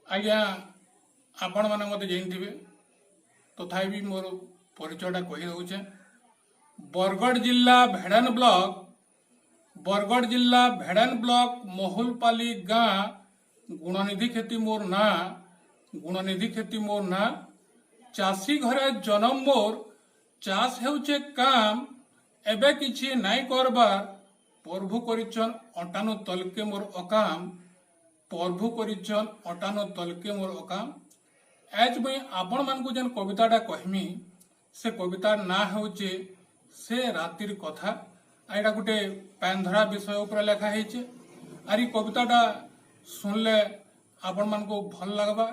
आज्ञा आपण मैंने मत जानते तथापि मोर परिचयटा कही दौचे। बरगढ़ जिला भेड़ान ब्लॉक महुलपाली गाँ गुणनिधि खेती मोर ना चाषी घरे जन्म मोर चाष हेउचे काम एबे किछि नाई करबार प्रभु करिछन अटानु तलके मोर अकाम प्रभु करिछन अटानु तलके मोर अकाम। आज मुई आपण मानकु जेन कविताटा कहमी से कवितार ना हेउचे से रातिर कथा। एटा गोटे पैंधरा विषय ऊपर लेखा हेचे। आरी कविताटा सुनले आपण मानकु भल लागबा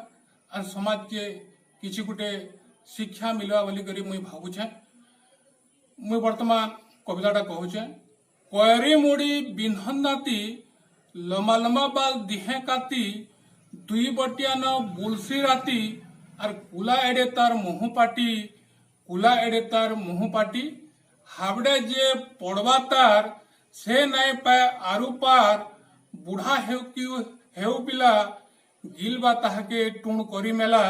और समाज के किछि गोटे शिक्षा मिलवा बोली करी मुई भाबुछे। मुई वर्तमान कविताटा कहूचे। कोयरी मुड़ी बिन्हन्नाती लमा लमा बाल दिहे काती दुई बटिया न बुलसी राती और कुला एडे तार मुहु पाटी हावड़े जे पड़वा तार से नाई पाए आरु पार बुढ़ा हेउ पिला गिलबा ताहाके टुण करी मेला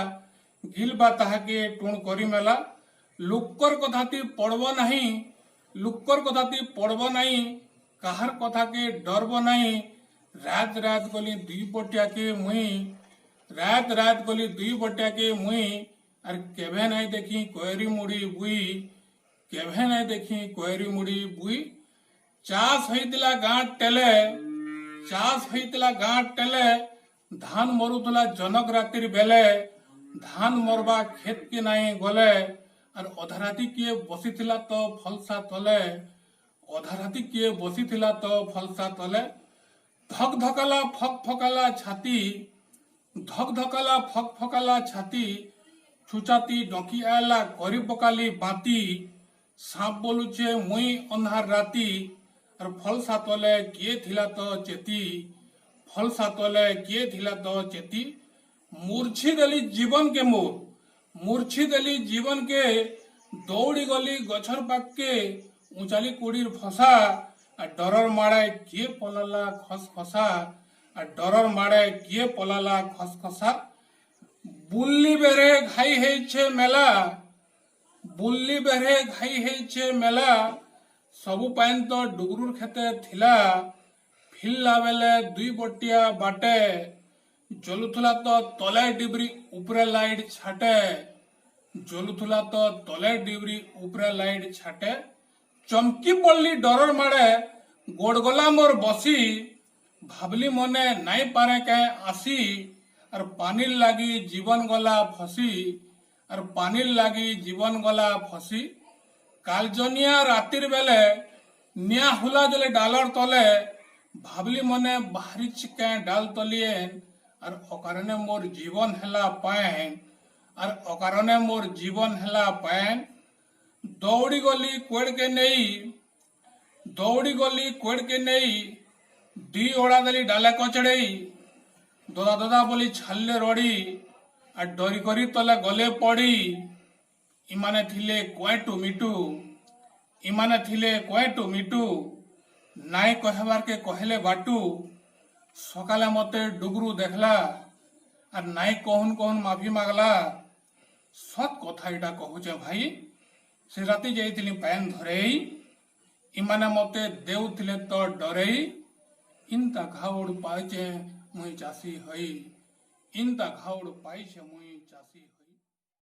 लुक्कर कथाती पड़ब नहीं काहर कथा के डरब नहीं रात रात गली दुई बटिया के मुई और केभे नहीं देखी कोयरी मुड़ी बुई चाष होइतिला गाँ टेले धान मरुतला जनक रातिर बेले धान मरबा खेत के नहीं गले और अधराती किए बसीथिला तो फलसा तले धक धकाला फक फकाला छाती छुचाती डंकी आला करी पकाली बाती सांप बोलुचे मुई अंधार राती और फलसा तले किए थिला तो चेती मूर्छी देली जीवन के दौड़ी गली गछर पाक के ऊंचाली कुड़ीर फसा और डरर मारे किए पलाला खसखसा बुल्ली बेरे घाई हेछे मेला सबु पाइन तो डुगरुर खेते थिला फिल्ला बेले दुई बटिया बाटे जलुथुला तो तले डिबरी उपरे लाइट छाटे चमकी पड़ली डरर मारे गोड़गला मोर बसी भाबली मने नाई पारे के आसी और पानी लागी जीवन गला फसी कालजनिया रातिर बेले निया हुला जले डालर तले भाबली मने बाहरी चिके डाल तलिएन और अकारणे मोर जीवन हेला पाएन दौड़ी गली कोड़ के नहीं दी ओड़ा दली डाले कचड़ई दोदा बोली छाले रड़ी और डरी करी तले गले पड़ी इमाने थिले कोएटू मिटू नाई कहबार के कहले बाटू सकाले मते डुगरू देखला और नाई कहन माफी मागला सत कथा इटा कहूचे भाई से राति जाइथिली पैन धरेई इमाने मते देउथिले तो डरेई इनता घाउड़ पाइचे मुई चासी हई